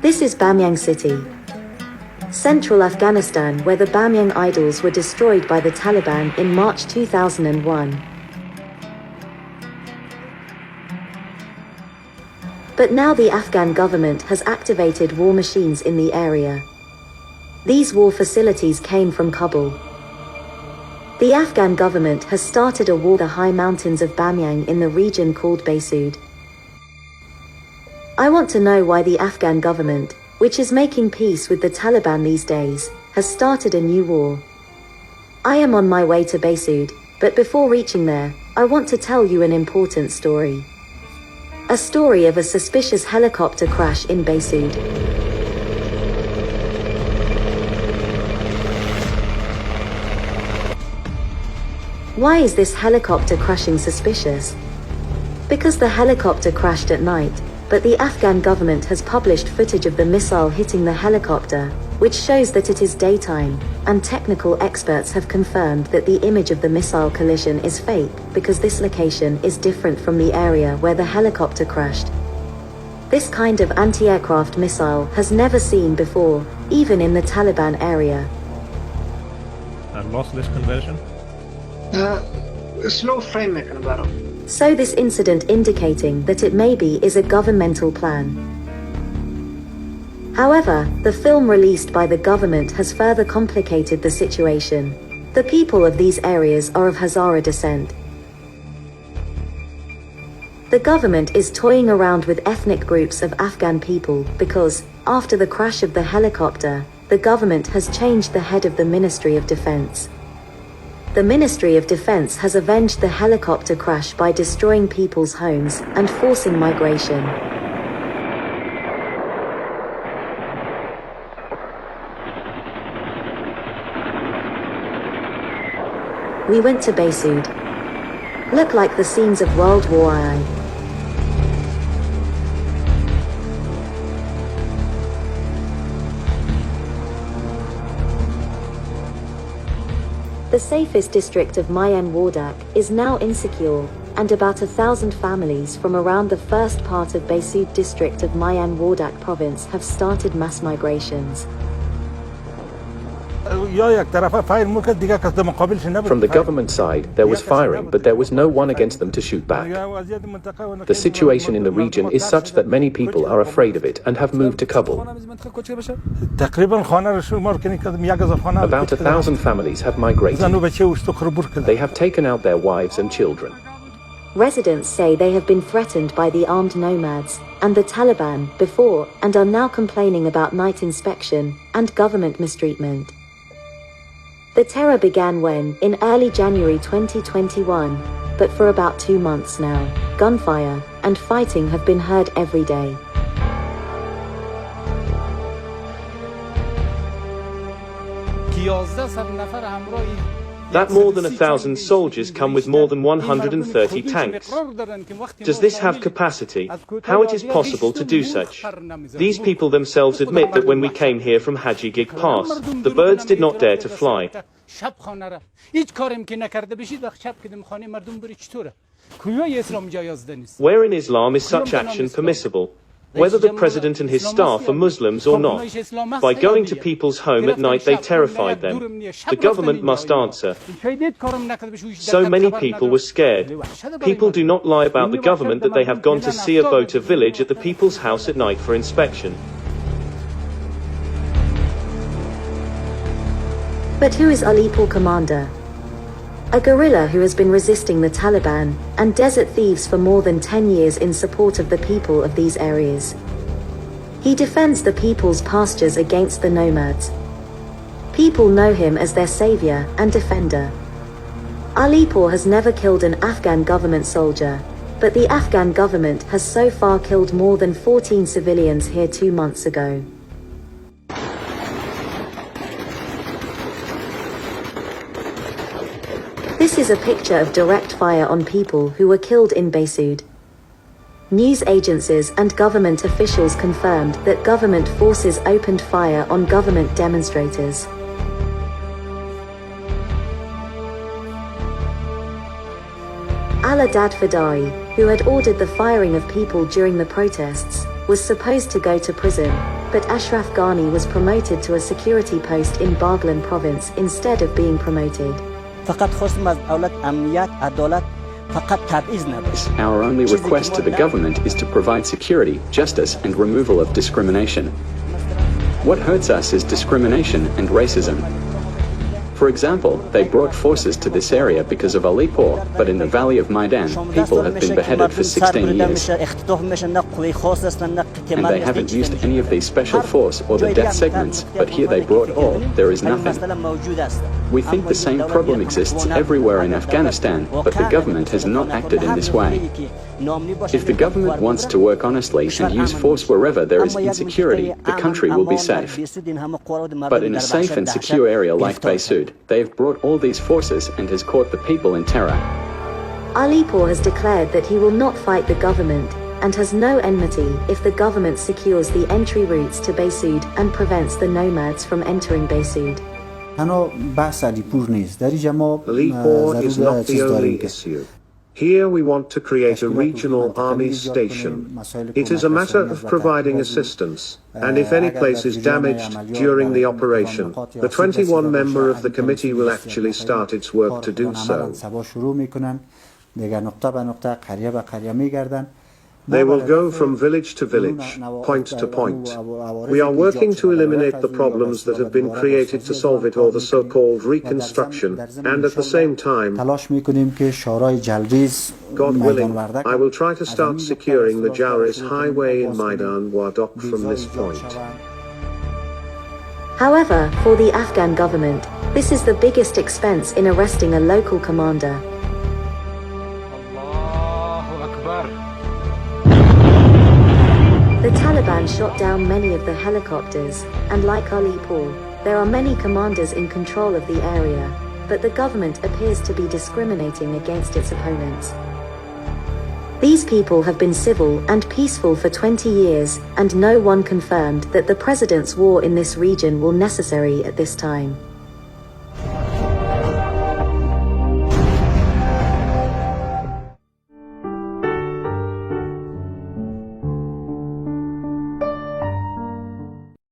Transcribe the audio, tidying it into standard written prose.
This is Bamyan City, central Afghanistan, where the Bamyan idols were destroyed by the Taliban in March 2001. But now the Afghan government has activated war machines in the area. These war facilities came from Kabul. The Afghan government has started a war in the high mountains of Bamyan in the region called Behsud. I want to know why the Afghan government, which is making peace with the Taliban these days, has started a new war. I am on my way to Behsud, but before reaching there, I want to tell you an important story. A story of a suspicious helicopter crash in Behsud. Why is this helicopter crashing suspicious? Because the helicopter crashed at night, but the Afghan government has published footage of the missile hitting the helicopter, which shows that it is daytime, and technical experts have confirmed that the image of the missile collision is fake, because this location is different from the area where the helicopter crashed. This kind of anti-aircraft missile has never seen before, even in the Taliban area. And lossless conversion? Slow frame mechanism barrow. So this incident indicating that it maybe is a governmental plan. However, the film released by the government has further complicated the situation. The people of these areas are of Hazara descent. The government is toying around with ethnic groups of Afghan people because, after the crash of the helicopter, the government has changed the head of the Ministry of Defense. The Ministry of Defense has avenged the helicopter crash by destroying people's homes and forcing migration. We went to Behsud. Look like the scenes of World War I. The safest district of Mayan Wardak is now insecure, and about 1,000 families from around the first part of Behsud district of Mayan Wardak province have started mass migrations. From the government side, there was firing, but there was no one against them to shoot back. The situation in the region is such that many people are afraid of it and have moved to Kabul. About 1,000 families have migrated. They have taken out their wives and children. Residents say they have been threatened by the armed nomads and the Taliban before and are now complaining about night inspection and government mistreatment. The terror began when, in early January 2021, but for about 2 months now, gunfire and fighting have been heard every day. That more than 1,000 soldiers come with more than 130 tanks. Does this have capacity? How it is possible to do such? These people themselves admit that when we came here from Haji Gig Pass, the birds did not dare to fly. Where in Islam is such action permissible? Whether the president and his staff are Muslims or not. By going to people's home at night they terrified them. The government must answer. So many people were scared. People do not lie about the government that they have gone to see about a village at the people's house at night for inspection. But who is Alipur commander? A guerrilla who has been resisting the Taliban and desert thieves for more than 10 years in support of the people of these areas. He defends the people's pastures against the nomads. People know him as their savior and defender. Alipur has never killed an Afghan government soldier, but the Afghan government has so far killed more than 14 civilians here 2 months ago. This is a picture of direct fire on people who were killed in Behsud. News agencies and government officials confirmed that government forces opened fire on government demonstrators. Al-Adad Fadai, who had ordered the firing of people during the protests, was supposed to go to prison, but Ashraf Ghani was promoted to a security post in Baghlan province instead of being promoted. فقط خواستیم از دولت امنیت عدالت فقط تبعیض نباشه. Our only request to the government is to provide security, justice and removal of discrimination. What hurts us is discrimination and racism. For example, they brought forces to this area because of Alipur, but in the valley of Maidan, people have been beheaded for 16 years. And they haven't used any of these special force or the death segments, but here they brought all, there is nothing. We think the same problem exists everywhere in Afghanistan, but the government has not acted in this way. If the government wants to work honestly and use force wherever there is insecurity, the country will be safe. But in a safe and secure area like Behsud, they have brought all these forces and has caught the people in terror. Alipur has declared that he will not fight the government and has no enmity if the government secures the entry routes to Behsud and prevents the nomads from entering Behsud. تنها بحث علیپور نیست. در اینجا ما Alipur is not the ضرور only issue. Here we want to create a regional army station. It is a matter of providing assistance, and if any place is damaged during the operation, the 21 member of the committee will actually start its work to do so. They will go from village to village, point to point. We are working to eliminate the problems that have been created to solve it, or the so-called reconstruction, and at the same time, God willing, I will try to start securing the Jawris highway in Maidan Wadok from this point. However, for the Afghan government, this is the biggest expense in arresting a local commander. The Taliban shot down many of the helicopters, and like Alipur, there are many commanders in control of the area, but the government appears to be discriminating against its opponents. These people have been civil and peaceful for 20 years, and no one confirmed that the president's war in this region will necessary at this time.